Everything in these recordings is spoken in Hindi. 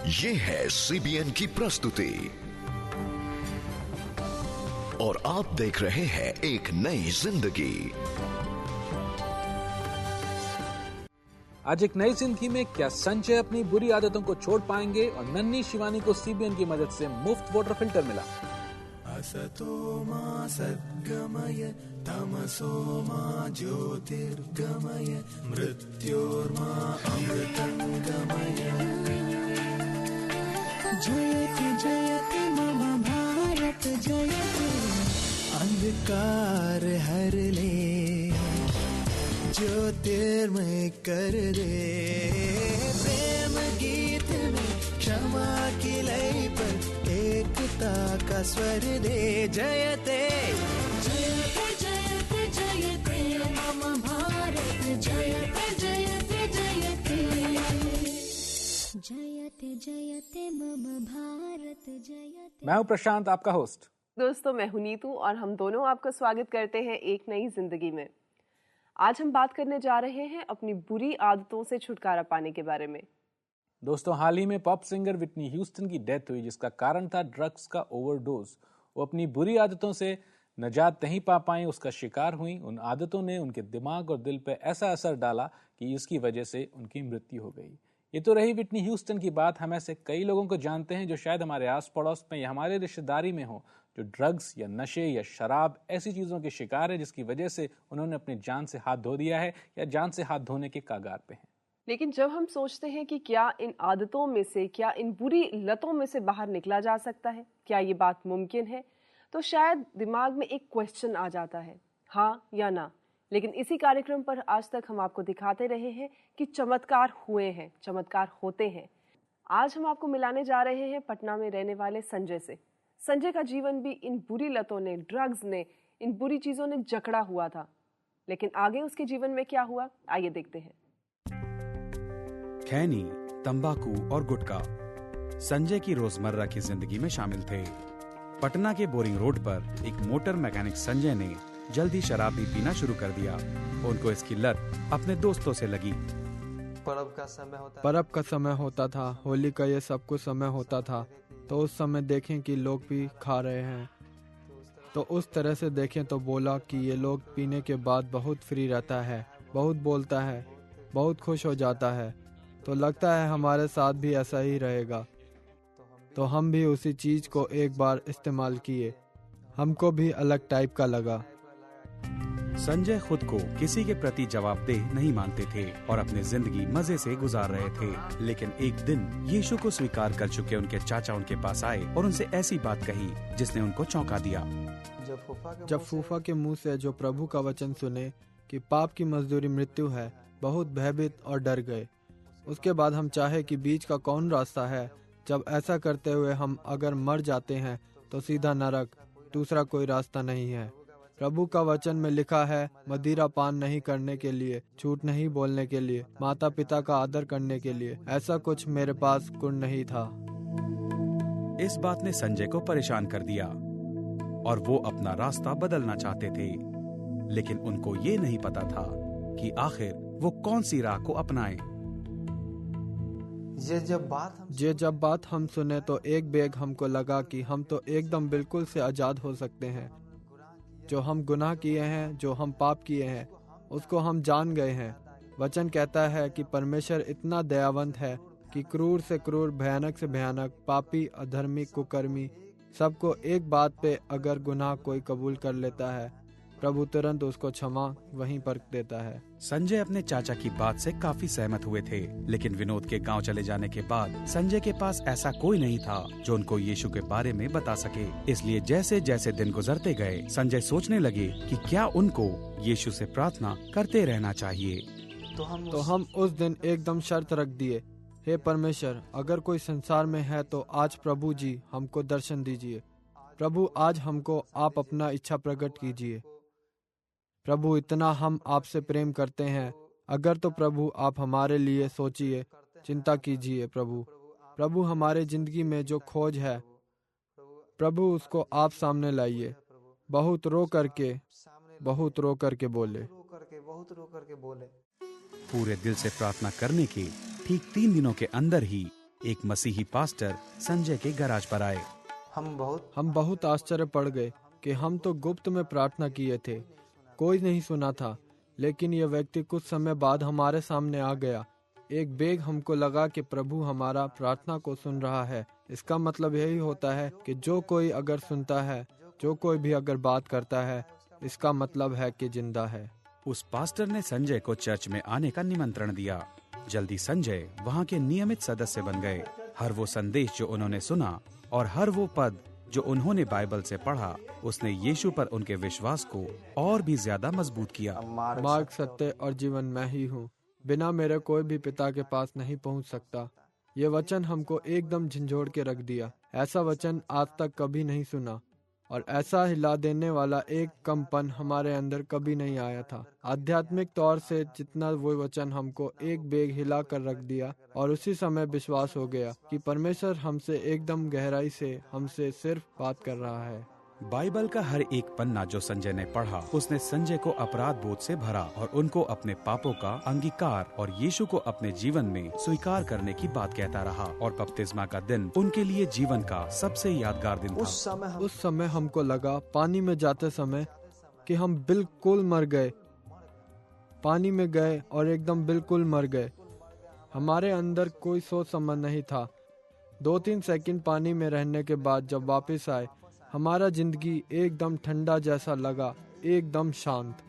ये है सीबीएन की प्रस्तुति और आप देख रहे हैं एक नई जिंदगी। आज एक नई जिंदगी में क्या संजय अपनी बुरी आदतों को छोड़ पाएंगे और नन्ही शिवानी को सीबीएन की मदद से मुफ्त वाटर फिल्टर मिला। असतो मा सद्गमय तमसो मा ज्योतिर्गमय मृत्योर्मा अमृतंगमय। जयति जयति मम भारत जयति। अंधकार हर ले ज्योतिर्मय कर दे। प्रेम गीत में क्षमा की लय पर एकता का स्वर दे। जयते जयते जयते जयते मम भारत जयते जयते जयते। जयते जयते मम भारत जयते। मैं हूं प्रशांत, आपका होस्ट। दोस्तों, मैं हूं नीतू और हम दोनों आपका स्वागत करते हैं एक नई जिंदगी में। आज हम बात करने जा रहे हैं अपनी बुरी आदतों से छुटकारा पाने के बारे में। दोस्तों, हाल ही में पॉप सिंगर विटनी ह्यूस्टन की डेथ हुई, जिसका कारण था ड्रग्स का ओवरडोज। वो अपनी बुरी आदतों से निजात नहीं पा पाई, उसका शिकार हुई। उन आदतों ने उनके दिमाग और दिल पर ऐसा असर डाला कि इसकी वजह से उनकी मृत्यु हो गई। ये तो रही विटनी ह्यूस्टन की बात। हम ऐसे कई लोगों को जानते हैं जो शायद हमारे आस पड़ोस में या हमारे रिश्तेदारी में हो, जो ड्रग्स या नशे या शराब ऐसी चीज़ों के शिकार है, जिसकी वजह से उन्होंने अपनी जान से हाथ धो दिया है या जान से हाथ धोने के कागार पे हैं। लेकिन जब हम सोचते हैं कि क्या इन आदतों में से, क्या इन बुरी लतों में से बाहर निकला जा सकता है, क्या ये बात मुमकिन है, तो शायद दिमाग में एक क्वेश्चन आ जाता है, हाँ या ना। लेकिन इसी कार्यक्रम पर आज तक हम आपको दिखाते रहे हैं कि चमत्कार हुए हैं, चमत्कार होते हैं। आज हम आपको मिलाने जा रहे हैं पटना में रहने वाले संजय से। संजय का जीवन भी इन बुरी लतों ने, ड्रग्स ने, इन बुरी चीजों ने जकड़ा हुआ था। लेकिन आगे उसके जीवन में क्या हुआ, आइए देखते हैं। खैनी, तंबाकू और गुटखा संजय की रोजमर्रा की जिंदगी में शामिल थे। पटना के बोरिंग रोड पर एक मोटर मैकेनिक संजय ने जल्दी शराब भी पीना शुरू कर दिया। उनको इसकी लत अपने दोस्तों से लगी। पर्व का समय होता था, होली का ये सब कुछ समय होता था, तो उस समय देखें कि लोग भी खा रहे हैं, तो उस तरह से देखें तो बोला कि ये लोग पीने के बाद बहुत फ्री रहता है, बहुत बोलता है, बहुत खुश हो जाता है, तो लगता है हमारे साथ भी ऐसा ही रहेगा। तो हम भी उसी चीज को एक बार इस्तेमाल किए, हमको भी अलग टाइप का लगा। संजय खुद को किसी के प्रति जवाबदेह नहीं मानते थे और अपनी जिंदगी मजे से गुजार रहे थे। लेकिन एक दिन यीशु को स्वीकार कर चुके उनके चाचा उनके पास आए और उनसे ऐसी बात कही जिसने उनको चौंका दिया। जब फूफा के मुंह से जो प्रभु का वचन सुने कि पाप की मजदूरी मृत्यु है, बहुत भयभीत और डर गए। उसके बाद हम चाहे कि बीच का कौन रास्ता है। जब ऐसा करते हुए हम अगर मर जाते हैं तो सीधा नरक, दूसरा कोई रास्ता नहीं है। प्रभु का वचन में लिखा है, मदिरा पान नहीं करने के लिए, झूठ नहीं बोलने के लिए, माता पिता का आदर करने के लिए। ऐसा कुछ मेरे पास गुण नहीं था। इस बात ने संजय को परेशान कर दिया और वो अपना रास्ता बदलना चाहते थे। लेकिन उनको ये नहीं पता था कि आखिर वो कौन सी राह को अपनाएं। ये जब बात हम सुने तो एक बेग हमको लगा कि हम तो एकदम बिल्कुल से आजाद हो सकते हैं। जो हम गुनाह किए हैं, जो हम पाप किए हैं, उसको हम जान गए हैं। वचन कहता है कि परमेश्वर इतना दयावंत है कि क्रूर से क्रूर, भयानक से भयानक, पापी, अधर्मी, कुकर्मी सबको एक बात पे अगर गुनाह कोई कबूल कर लेता है, प्रभु तुरंत उसको क्षमा वहीं पर देता है। संजय अपने चाचा की बात से काफी सहमत हुए थे। लेकिन विनोद के गांव चले जाने के बाद संजय के पास ऐसा कोई नहीं था जो उनको यीशु के बारे में बता सके। इसलिए जैसे जैसे दिन गुजरते गए, संजय सोचने लगे कि क्या उनको यीशु से प्रार्थना करते रहना चाहिए। तो हम उस दिन एकदम शर्त रख दिए, हे परमेश्वर, अगर कोई संसार में है तो आज प्रभु जी हमको दर्शन दीजिए। प्रभु, आज हमको आप अपना इच्छा प्रकट कीजिए। प्रभु, इतना हम आपसे प्रेम करते हैं, अगर तो प्रभु आप हमारे लिए सोचिए, चिंता कीजिए। प्रभु हमारे जिंदगी में जो खोज है, प्रभु उसको आप सामने लाइए। बहुत रो करके बोले। पूरे दिल से प्रार्थना करने के ठीक 3 दिनों के अंदर ही एक मसीही पास्टर संजय के गैराज पर आए। हम बहुत आश्चर्य पड़ गए कि हम तो गुप्त में प्रार्थना किए थे, कोई नहीं सुना था, लेकिन यह व्यक्ति कुछ समय बाद हमारे सामने आ गया। एक बेग हमको लगा कि प्रभु हमारा प्रार्थना को सुन रहा है। इसका मतलब यही होता है कि जो कोई अगर सुनता है, जो कोई भी अगर बात करता है, इसका मतलब है कि जिंदा है। उस पास्टर ने संजय को चर्च में आने का निमंत्रण दिया। जल्दी संजय वहाँ के नियमित सदस्य बन गए। हर वो संदेश जो उन्होंने सुना और हर वो पद जो उन्होंने बाइबल से पढ़ा, उसने यीशु पर उनके विश्वास को और भी ज्यादा मजबूत किया। मार्ग, सत्य और जीवन मैं ही हूँ। बिना मेरे कोई भी पिता के पास नहीं पहुँच सकता। ये वचन हमको एकदम झंझोड़ के रख दिया। ऐसा वचन आज तक कभी नहीं सुना और ऐसा हिला देने वाला एक कंपन हमारे अंदर कभी नहीं आया था। आध्यात्मिक तौर से जितना वो वचन हमको एक बेग हिला कर रख दिया, और उसी समय विश्वास हो गया कि परमेश्वर हमसे एकदम गहराई से हमसे सिर्फ बात कर रहा है। बाइबल का हर एक पन्ना जो संजय ने पढ़ा, उसने संजय को अपराध बोध से भरा और उनको अपने पापों का अंगीकार और यीशु को अपने जीवन में स्वीकार करने की बात कहता रहा। और बपतिस्मा का दिन उनके लिए जीवन का सबसे यादगार दिन था। उस समय हमको लगा पानी में जाते समय कि हम बिल्कुल मर गए। पानी में गए और एकदम बिल्कुल मर गए। हमारे अंदर कोई सोच समझ नहीं था। 2-3 सेकंड पानी में रहने के बाद जब वापस आए, हमारा जिंदगी एकदम ठंडा जैसा लगा, एकदम शांत।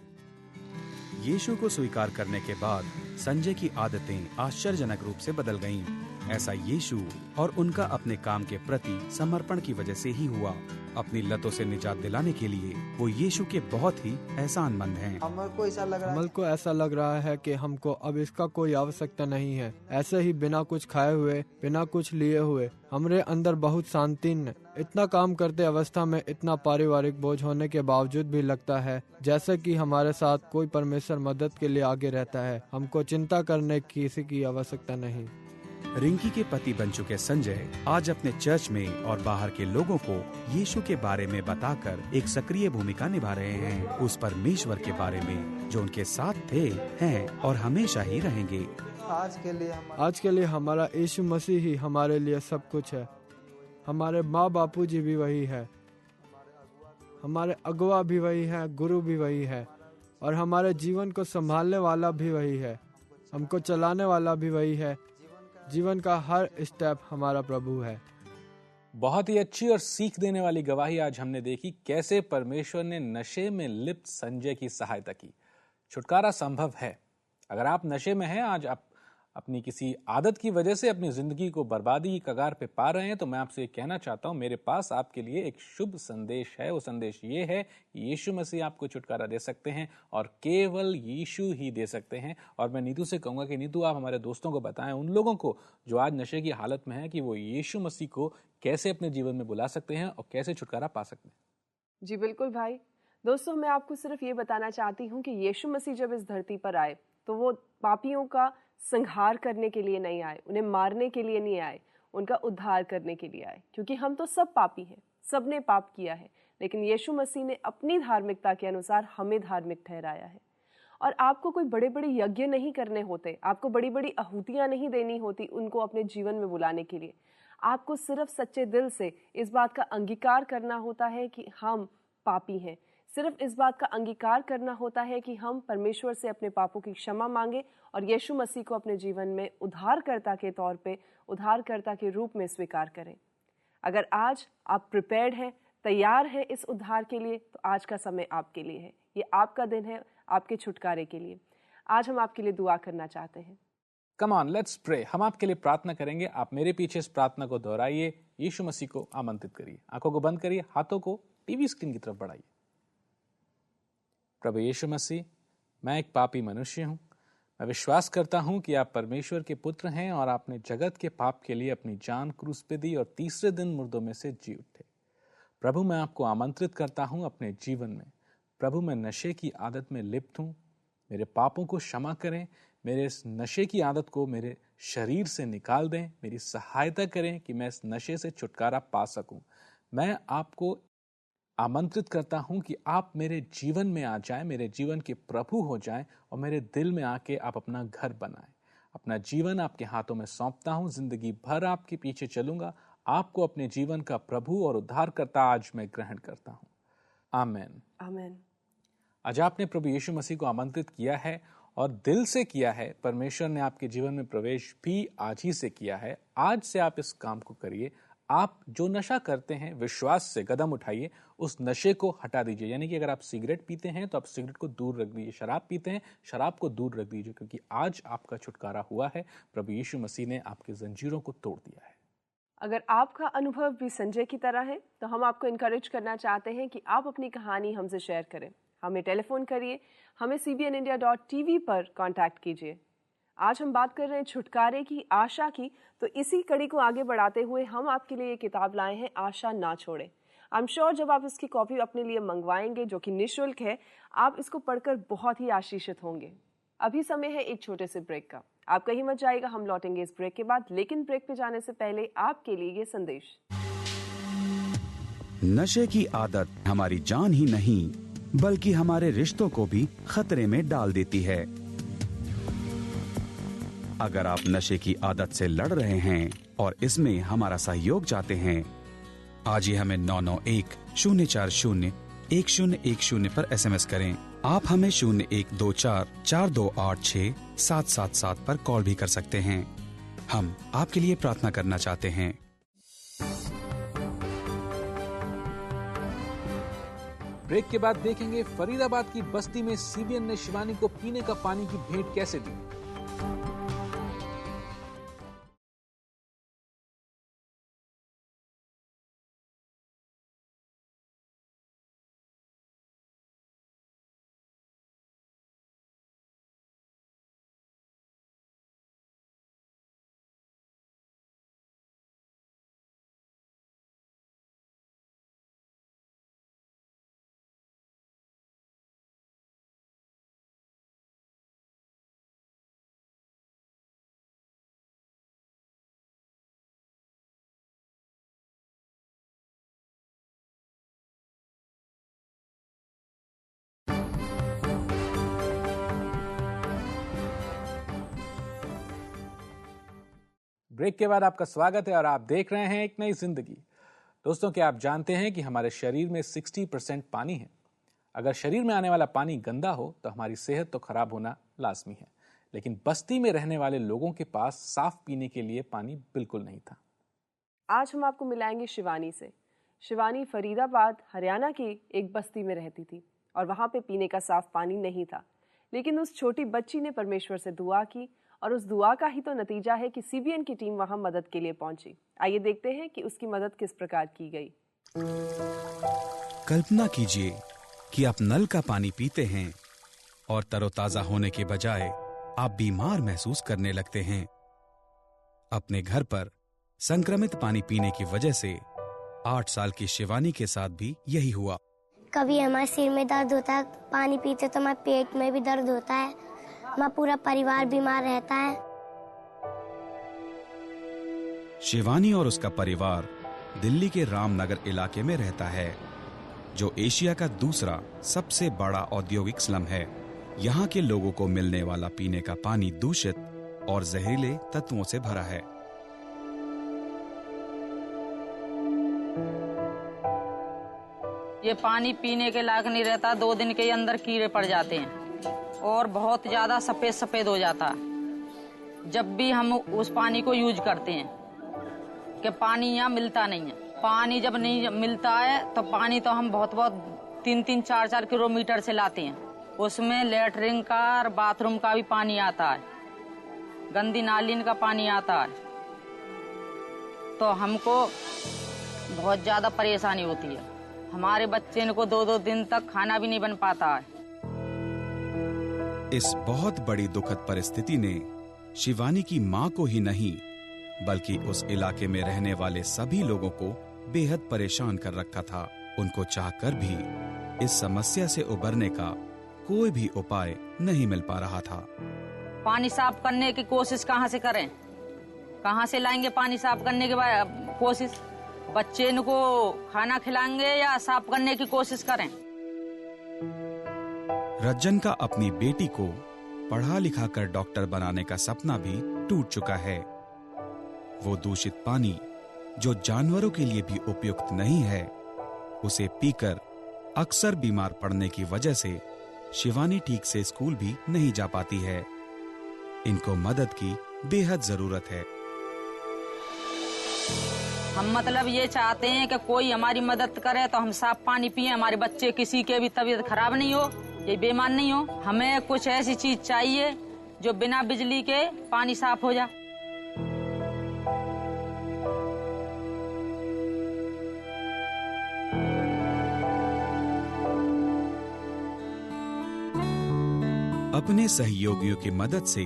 यीशु को स्वीकार करने के बाद संजय की आदतें आश्चर्यजनक रूप से बदल गईं। ऐसा यीशु और उनका अपने काम के प्रति समर्पण की वजह से ही हुआ। अपनी लतों से निजात दिलाने के लिए वो यीशु के बहुत ही एहसानमंद हैं। अमल को ऐसा लग रहा है कि हमको अब इसका कोई आवश्यकता नहीं है। ऐसे ही बिना कुछ खाए हुए, बिना कुछ लिए हुए हमारे अंदर बहुत शांति। इतना काम करते अवस्था में इतना पारिवारिक बोझ होने के बावजूद भी लगता है जैसे कि हमारे साथ कोई परमेश्वर मदद के लिए आगे रहता है। हमको चिंता करने की किसी की आवश्यकता नहीं। रिंकी के पति बन चुके संजय आज अपने चर्च में और बाहर के लोगों को यीशु के बारे में बताकर एक सक्रिय भूमिका निभा रहे हैं। उस परमेश्वर के बारे में जो उनके साथ थे, हैं और हमेशा ही रहेंगे। आज के लिए हमारा यीशु मसीह ही हमारे लिए सब कुछ है। हमारे माँ बापू जी भी वही है, हमारे अगुआ भी वही है, गुरु भी वही है, और हमारे जीवन को संभालने वाला भी वही है, हमको चलाने वाला भी वही है। जीवन का हर स्टेप हमारा प्रभु है। बहुत ही अच्छी और सीख देने वाली गवाही आज हमने देखी, कैसे परमेश्वर ने नशे में लिप्त संजय की सहायता की। छुटकारा संभव है। अगर आप नशे में हैं, आज आप अपनी किसी आदत की वजह से अपनी जिंदगी को बर्बादी की कगार पे पा रहे हैं, तो मैं आपसे कहना चाहता हूं, मेरे पास आपके लिए एक शुभ संदेश है। वो संदेश ये है कि यीशु मसीह आपको छुटकारा दे सकते हैं और केवल यीशु ही दे सकते हैं। और मैं नीतू से कहूंगा कि नीतू, आप हमारे दोस्तों को बताएं, उन लोगों को जो आज नशे की हालत में है, कि वो यीशु मसीह को कैसे अपने जीवन में बुला सकते हैं और कैसे छुटकारा पा सकते हैं। जी बिल्कुल भाई। दोस्तों, मैं आपको सिर्फ ये बताना चाहती हूँ कि यीशु मसीह जब इस धरती पर आए तो वो पापियों का संहार करने के लिए नहीं आए, उन्हें मारने के लिए नहीं आए, उनका उद्धार करने के लिए आए। क्योंकि हम तो सब पापी हैं, सबने पाप किया है, लेकिन यीशु मसीह ने अपनी धार्मिकता के अनुसार हमें धार्मिक ठहराया है। और आपको कोई बड़े बड़े यज्ञ नहीं करने होते, आपको बड़ी बड़ी आहुतियां नहीं देनी होती उनको अपने जीवन में बुलाने के लिए। आपको सिर्फ सच्चे दिल से इस बात का अंगीकार करना होता है कि हम पापी हैं। सिर्फ इस बात का अंगीकार करना होता है कि हम परमेश्वर से अपने पापों की क्षमा मांगे और यीशु मसीह को अपने जीवन में उद्धारकर्ता के तौर पे, उद्धारकर्ता के रूप में स्वीकार करें। अगर आज आप प्रिपेयर्ड हैं, तैयार हैं इस उद्धार के लिए, तो आज का समय आपके लिए है। ये आपका दिन है आपके छुटकारे के लिए। आज हम आपके लिए दुआ करना चाहते हैं। Come on, let's pray. हम आपके लिए प्रार्थना करेंगे। आप मेरे पीछे इस प्रार्थना को दोहराइए। यीशु मसीह को आमंत्रित करिए। आंखों को बंद करिए, हाथों को टीवी स्क्रीन की तरफ बढ़ाइए। प्रभु यीशु मसीह, मैं एक पापी मनुष्य हूं। मैं विश्वास करता हूं कि आप परमेश्वर के पुत्र हैं और आपने जगत के पाप के लिए अपनी जान क्रूस पे दी और तीसरे दिन मुर्दों में से जी उठे। प्रभु, मैं आपको आमंत्रित करता हूं अपने जीवन में। प्रभु, मैं नशे की आदत में लिप्त हूं। मेरे पापों को क्षमा करें। मेरे इस नशे की आदत को मेरे शरीर से निकाल दें। मेरी सहायता करें कि मैं इस नशे से छुटकारा पा सकूं। मैं आपको आमंत्रित करता हूं कि आप मेरे जीवन में आ जाएं, मेरे जीवन के प्रभु हो जाएं और मेरे दिल में आके आप अपना घर बनाएं। अपना जीवन आपके हाथों में सौंपता हूं, जिंदगी भर आपके पीछे चलूंगा, आपको अपने जीवन का प्रभु और उद्धारकर्ता आज मैं ग्रहण करता हूं। आमीन। आमीन। आज आपने प्रभु यीशु मसीह को आमंत्रित किया है और दिल से किया है। परमेश्वर ने आपके जीवन में प्रवेश भी आज ही से किया है। आज से आप इस काम को करिए। आप जो नशा करते हैं, विश्वास से कदम उठाइए, उस नशे को हटा दीजिए। यानी कि अगर आप सिगरेट पीते हैं तो आप सिगरेट को दूर रख दीजिए, शराब पीते हैं शराब को दूर रख दीजिए, क्योंकि आज आपका छुटकारा हुआ है। प्रभु यीशु मसीह ने आपके जंजीरों को तोड़ दिया है। अगर आपका अनुभव भी संजय की तरह है तो हम आपको इनकरेज करना चाहते हैं कि आप अपनी कहानी हमसे शेयर करें। हमें टेलीफोन करिए, हमें cbnindia.tv पर कांटेक्ट कीजिए। आज हम बात कर रहे हैं छुटकारे की, आशा की, तो इसी कड़ी को आगे बढ़ाते हुए हम आपके लिए ये किताब लाए हैं, आशा ना छोड़े। आई एम श्योर जब आप इसकी कॉपी अपने लिए मंगवाएंगे, जो कि निःशुल्क है, आप इसको पढ़कर बहुत ही आशीषित होंगे। अभी समय है एक छोटे से ब्रेक का। आप कहीं मत जाइएगा, हम लौटेंगे इस ब्रेक के बाद। लेकिन ब्रेक पे जाने से पहले आपके लिए ये संदेश। नशे की आदत हमारी जान ही नहीं बल्कि हमारे रिश्तों को भी खतरे में डाल देती है। अगर आप नशे की आदत से लड़ रहे हैं और इसमें हमारा सहयोग चाहते हैं, आज ही हमें 991-040-1010 पर SMS करें। आप हमें 0124-4286-777 पर कॉल भी कर सकते हैं। हम आपके लिए प्रार्थना करना चाहते हैं। ब्रेक के बाद देखेंगे फरीदाबाद की बस्ती में CBN ने शिवानी को पीने का पानी की भेंट कैसे दी। ब्रेक के बाद आपका स्वागत है और आप देख रहे हैं एक नई जिंदगी। दोस्तों, क्या आप जानते हैं कि हमारे शरीर में 60% पानी है। अगर शरीर में आने वाला पानी गंदा हो तो हमारी सेहत तो खराब होना लाजमी है। लेकिन बस्ती में रहने वाले लोगों के पास साफ पीने के लिए पानी बिल्कुल नहीं था। आज हम आपको मिलाएंगे शिवानी से। शिवानी फरीदाबाद, हरियाणा की एक बस्ती में रहती थी और वहाँ पे पीने का साफ पानी नहीं था। लेकिन उस छोटी बच्ची ने परमेश्वर से दुआ की और उस दुआ का ही तो नतीजा है कि CBN की टीम वहाँ मदद के लिए पहुंची। आइए देखते हैं कि उसकी मदद किस प्रकार की गई। कल्पना कीजिए कि आप नल का पानी पीते हैं और तरोताजा होने के बजाय आप बीमार महसूस करने लगते हैं। अपने घर पर संक्रमित पानी पीने की वजह से 8 साल की शिवानी के साथ भी यही हुआ। कभी हमारे सिर में दर्द होता है, पानी पीते तो हमारे पेट में भी दर्द होता है, हमारा पूरा परिवार बीमार रहता है। शिवानी और उसका परिवार दिल्ली के रामनगर इलाके में रहता है, जो एशिया का दूसरा सबसे बड़ा औद्योगिक स्लम है। यहाँ के लोगों को मिलने वाला पीने का पानी दूषित और जहरीले तत्वों से भरा है। ये पानी पीने के लायक नहीं रहता, 2 दिन के अंदर कीड़े पड़ जाते हैं और बहुत ज्यादा सफेद सफेद हो जाता है। जब भी हम उस पानी को यूज करते हैं कि पानी यहाँ मिलता नहीं है। पानी जब नहीं मिलता है तो पानी तो हम बहुत 3-3, 4-4 किलोमीटर से लाते हैं। उसमें लेटरिन का और बाथरूम का भी पानी आता है, गंदी नालीन का पानी आता है, तो हमको बहुत ज्यादा परेशानी होती है। हमारे बच्चे को 2-2 दिन तक खाना भी नहीं बन पाता है। इस बहुत बड़ी दुखद परिस्थिति ने शिवानी की मां को ही नहीं बल्कि उस इलाके में रहने वाले सभी लोगों को बेहद परेशान कर रखा था। उनको चाहकर भी इस समस्या से उबरने का कोई भी उपाय नहीं मिल पा रहा था। पानी साफ करने की कोशिश कहाँ से करें, कहाँ से लाएंगे पानी साफ करने की कोशिश? बच्चे को खाना खिलाएंगे या साफ करने की कोशिश करें? रज्जन का अपनी बेटी को पढ़ा लिखा कर डॉक्टर बनाने का सपना भी टूट चुका है। वो दूषित पानी जो जानवरों के लिए भी उपयुक्त नहीं है, उसे पीकर अक्सर बीमार पड़ने की वजह से शिवानी ठीक से स्कूल भी नहीं जा पाती है। इनको मदद की बेहद जरूरत है। हम मतलब ये चाहते हैं कि कोई हमारी मदद करे तो हम साफ पानी पिए, हमारे बच्चे किसी के भी तबीयत खराब नहीं हो, ये बीमार नहीं हो। हमें कुछ ऐसी चीज चाहिए जो बिना बिजली के पानी साफ हो जाए। अपने सहयोगियों की मदद से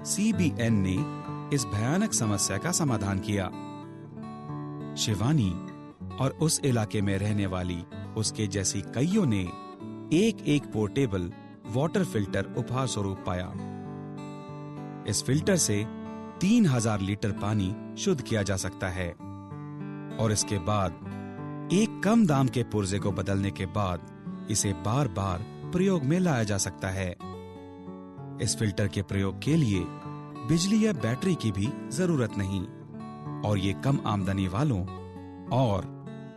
CBN ने इस भयानक समस्या का समाधान किया। शिवानी और उस इलाके में रहने वाली उसके जैसी कईयों ने एक एक पोर्टेबल वाटर फिल्टर उपहार स्वरूप पाया। इस फिल्टर से 3000 लीटर पानी शुद्ध किया जा सकता है और इसके बाद एक कम दाम के पुर्जे को बदलने के बाद इसे बार बार प्रयोग में लाया जा सकता है। इस फिल्टर के प्रयोग के लिए बिजली या बैटरी की भी जरूरत नहीं और ये कम आमदनी वालों और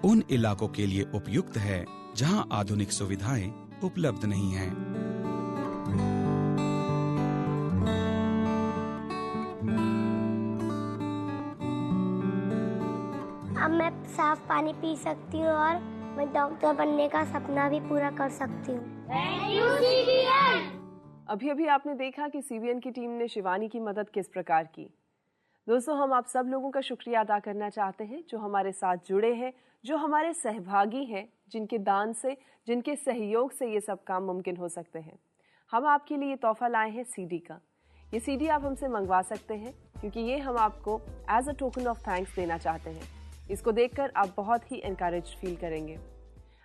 उन इलाकों के लिए उपयुक्त है जहां आधुनिक सुविधाएं उपलब्ध नहीं हैं। अब मैं साफ पानी पी सकती हूँ और मैं डॉक्टर बनने का सपना भी पूरा कर सकती हूँ। अभी अभी आपने देखा कि CBN की टीम ने शिवानी की मदद किस प्रकार की। दोस्तों, हम आप सब लोगों का शुक्रिया अदा करना चाहते हैं जो हमारे साथ जुड़े हैं, जो हमारे सहभागी हैं, जिनके दान से, जिनके सहयोग से ये सब काम मुमकिन हो सकते हैं। हम आपके लिए तोहफा लाए हैं CD का। ये CD आप हमसे मंगवा सकते हैं क्योंकि ये हम आपको as a token of thanks देना चाहते हैं। इसको देखकर आप बहुत ही एनकरेज फील करेंगे।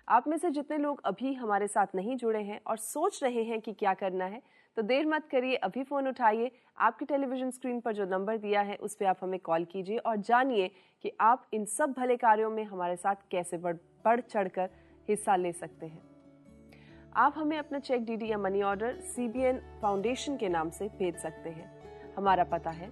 आप में से जितने लोग अभी हमारे साथ नहीं जुड़े हैं और सोच रहे हैं कि क्या करना है, तो देर मत करिए, अभी फोन उठाइए। आपके टेलीविजन स्क्रीन पर जो नंबर दिया है उस पर आप हमें कॉल कीजिए और जानिए कि आप इन सब भले कार्यों में हमारे साथ कैसे बढ़ चढ़कर हिस्सा ले सकते हैं। आप हमें अपना चेक, DD या मनी ऑर्डर CBN फाउंडेशन के नाम से भेज सकते हैं। हमारा पता है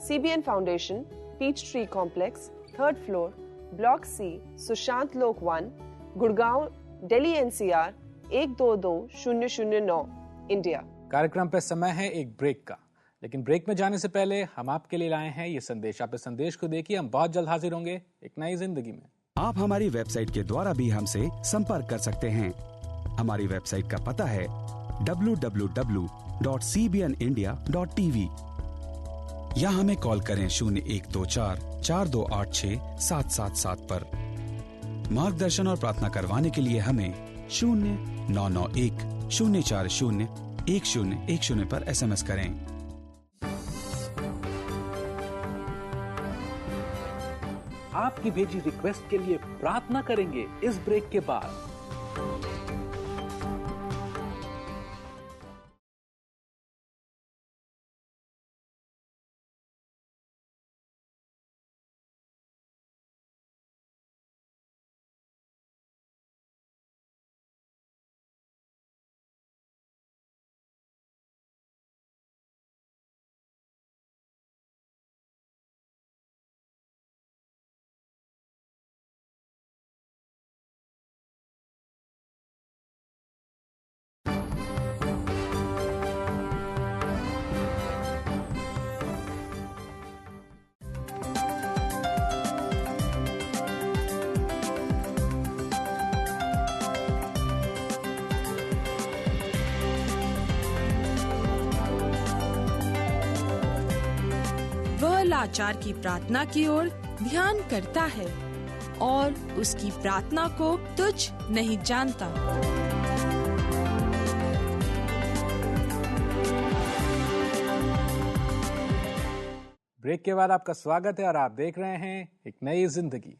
CBN foundation, peach tree complex, 3rd floor, block C, Sushant Lok 1, Gurgaon, Delhi NCR 122009, India. कार्यक्रम पे समय है एक ब्रेक का, लेकिन ब्रेक में जाने से पहले हम आपके लिए लाए हैं ये संदेश। आप इस संदेश को देखिए, हम बहुत जल्द हाजिर होंगे एक नई जिंदगी में। आप हमारी वेबसाइट के द्वारा भी हमसे संपर्क कर सकते हैं। हमारी वेबसाइट का पता है www.cbnindia.tv या हमें कॉल करें 0124-4286-777 पर। मार्गदर्शन और प्रार्थना करवाने के लिए हमें 0991-040-1010 पर SMS करें। आपकी भेजी रिक्वेस्ट के लिए प्रार्थना करेंगे इस ब्रेक के बाद। लाचार की प्रार्थना की ओर ध्यान करता है और उसकी प्रार्थना को तुच्छ नहीं जानता। ब्रेक के बाद आपका स्वागत है और आप देख रहे हैं एक नई जिंदगी।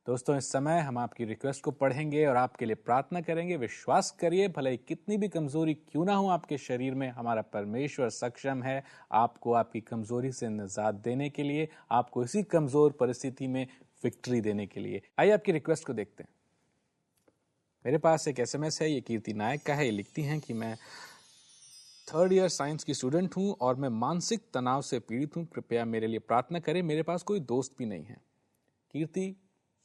दोस्तों, इस समय हम आपकी रिक्वेस्ट को पढ़ेंगे और आपके लिए प्रार्थना करेंगे। विश्वास करिए, भले ही कितनी भी कमजोरी क्यों ना हो आपके शरीर में, हमारा परमेश्वर सक्षम है आपको आपकी कमजोरी से निजात देने के लिए, आपको इसी कमजोर परिस्थिति में विक्ट्री देने के लिए। आइए आपकी रिक्वेस्ट को देखते हैं। मेरे पास एक SMS है, ये कीर्ति नायक का है। ये लिखती हैं कि मैं 3rd ईयर साइंस की स्टूडेंट हूँ और मैं मानसिक तनाव से पीड़ित हूँ। कृपया मेरे लिए प्रार्थना करें, मेरे पास कोई दोस्त भी नहीं है। कीर्ति,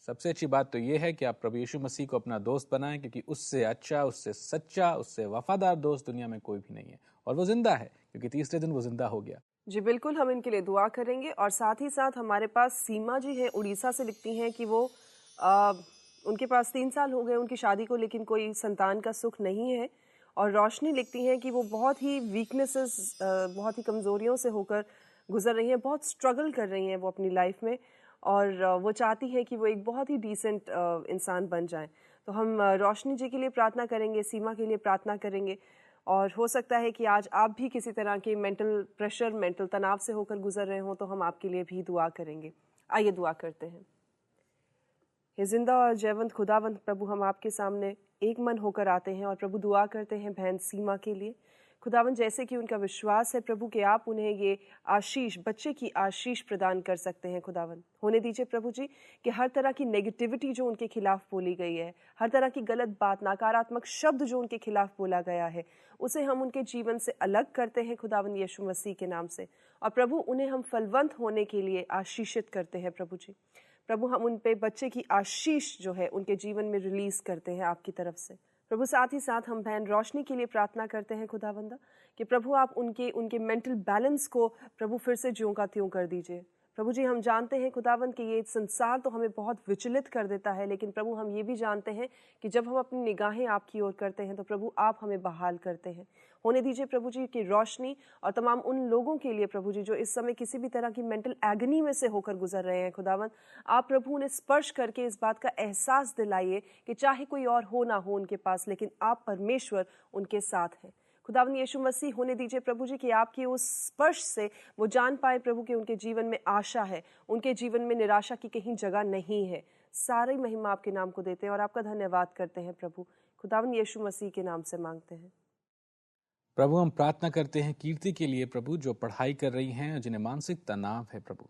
सबसे अच्छी बात तो यह है कि आप प्रभु यीशु मसीह को अपना दोस्त बनाएं, क्योंकि उससे अच्छा, उससे सच्चा, उससे वफादार दोस्त दुनिया में कोई भी नहीं है। और वो जिंदा है, क्योंकि तीसरे दिन वो जिंदा हो गया। जी बिल्कुल, हम इनके लिए दुआ करेंगे। और साथ ही साथ हमारे पास सीमा जी हैं, उड़ीसा से, लिखती हैं कि वो उनके पास 3 साल हो गए उनकी शादी को, लेकिन कोई संतान का सुख नहीं है। और रोशनी लिखती हैं कि वो बहुत ही वीकनेसेस, बहुत ही कमज़ोरियों से होकर गुजर रही हैं, बहुत स्ट्रगल कर रही हैं वो अपनी लाइफ में, और वो चाहती हैं कि वो एक बहुत ही डिसेंट इंसान बन जाएं। तो हम रोशनी जी के लिए प्रार्थना करेंगे, सीमा के लिए प्रार्थना करेंगे। और हो सकता है कि आज आप भी किसी तरह के मेंटल प्रेशर, मेंटल तनाव से होकर गुजर रहे हों, तो हम आपके लिए भी दुआ करेंगे। आइए दुआ करते हैं। हे जिंदा और जयवंत खुदावंत प्रभु, हम आपके सामने एक मन होकर आते हैं और प्रभु दुआ करते हैं बहन सीमा के लिए। खुदावंत, जैसे कि उनका विश्वास है प्रभु कि आप उन्हें ये आशीष, बच्चे की आशीष प्रदान कर सकते हैं। खुदावंत, होने दीजिए प्रभु जी कि हर तरह की नेगेटिविटी जो उनके खिलाफ बोली गई है, हर तरह की गलत बात, नकारात्मक शब्द जो उनके खिलाफ बोला गया है, उसे हम उनके जीवन से अलग करते हैं खुदावंत यीशु मसीह के नाम से। और प्रभु, उन्हें हम फलवंत होने के लिए आशीषित करते हैं प्रभु जी। प्रभु, हम उन पे बच्चे की आशीष जो है उनके जीवन में रिलीज करते हैं आपकी तरफ से। प्रभु, साथ ही साथ हम बहन रोशनी के लिए प्रार्थना करते हैं खुदावंदा कि प्रभु आप उनके मेंटल बैलेंस को प्रभु फिर से ज्यों का त्यों कर दीजिए। प्रभु जी, हम जानते हैं खुदावंद कि ये संसार तो हमें बहुत विचलित कर देता है, लेकिन प्रभु हम ये भी जानते हैं कि जब हम अपनी निगाहें आपकी ओर करते हैं तो प्रभु आप हमें बहाल करते हैं। होने दीजिए प्रभु जी कि रोशनी और तमाम उन लोगों के लिए प्रभु जी जो इस समय किसी भी तरह की मेंटल एगनी में से होकर गुजर रहे हैं खुदावंद, आप प्रभु उन्हें स्पर्श करके इस बात का एहसास दिलाइए कि चाहे कोई और हो ना हो उनके पास, लेकिन आप परमेश्वर उनके साथ हैं। खुदावंद यीशु मसीह, होने दीजिए प्रभु जी कि आपकी उस स्पर्श से वो जान पाए प्रभु कि उनके जीवन में आशा है, उनके जीवन में निराशा की कहीं जगह नहीं है। सारी महिमा आपके नाम को देते हैं और आपका धन्यवाद करते हैं प्रभु। खुदावंद यीशु मसीह के नाम से मांगते हैं। प्रभु, हम प्रार्थना करते हैं कीर्ति के लिए प्रभु, जो पढ़ाई कर रही हैं, जिन्हें मानसिक तनाव है प्रभु।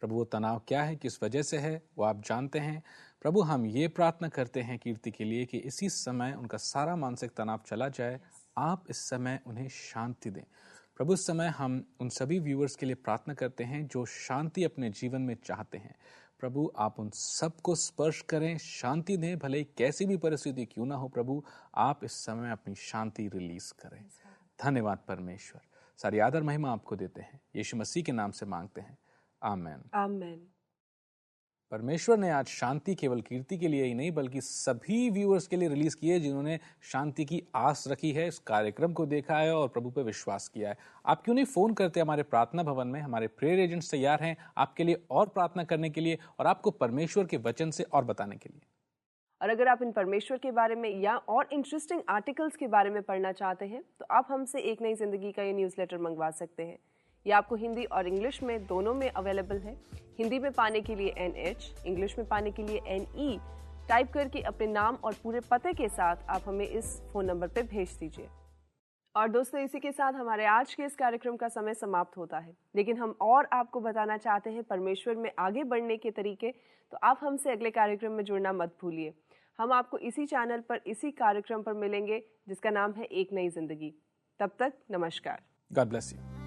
प्रभु, वो तनाव क्या है, किस वजह से है, वो आप जानते हैं। प्रभु, हम ये प्रार्थना करते हैं कीर्ति के लिए कि इसी समय उनका सारा मानसिक तनाव चला जाए। आप इस समय उन्हें शांति दें प्रभु। इस समय हम उन सभी व्यूअर्स के लिए प्रार्थना करते हैं जो शांति अपने जीवन में चाहते हैं। प्रभु, आप उन सबको स्पर्श करें, शांति दें, भले ही कैसी भी परिस्थिति क्यों ना हो। प्रभु, आप इस समय अपनी शांति रिलीज करें। धन्यवाद परमेश्वर, सारी आदर महिमा आपको देते हैं, यीशु मसीह के नाम से मांगते हैं, आमेन आमेन। परमेश्वर ने आज शांति केवल कीर्ति के लिए ही नहीं बल्कि सभी व्यूअर्स के लिए रिलीज की है जिन्होंने शांति की आस रखी है, इस कार्यक्रम को देखा है और प्रभु पे विश्वास किया है। आप क्यों नहीं फोन करते हमारे प्रार्थना भवन में, हमारे प्रेयर एजेंट्स तैयार हैं आपके लिए और प्रार्थना करने के लिए और आपको परमेश्वर के वचन से और बताने के लिए। और अगर आप इन परमेश्वर के बारे में या और इंटरेस्टिंग आर्टिकल्स के बारे में पढ़ना चाहते हैं तो आप हमसे एक नई जिंदगी का ये न्यूज़लेटर मंगवा सकते हैं। ये आपको हिंदी और इंग्लिश में दोनों में अवेलेबल है। हिंदी में पाने के लिए NH, इंग्लिश में पाने के लिए NE टाइप करके अपने नाम और पूरे पते के साथ आप हमें इस फोन नंबर पे भेज दीजिए। और दोस्तों, इसी के साथ हमारे आज के इस कार्यक्रम का समय समाप्त होता है, लेकिन हम और आपको बताना चाहते हैं परमेश्वर में आगे बढ़ने के तरीके। तो आप हमसे अगले कार्यक्रम में जुड़ना मत भूलिए। हम आपको इसी चैनल पर इसी कार्यक्रम पर मिलेंगे जिसका नाम है एक नई जिंदगी। तब तक नमस्कार। God bless you.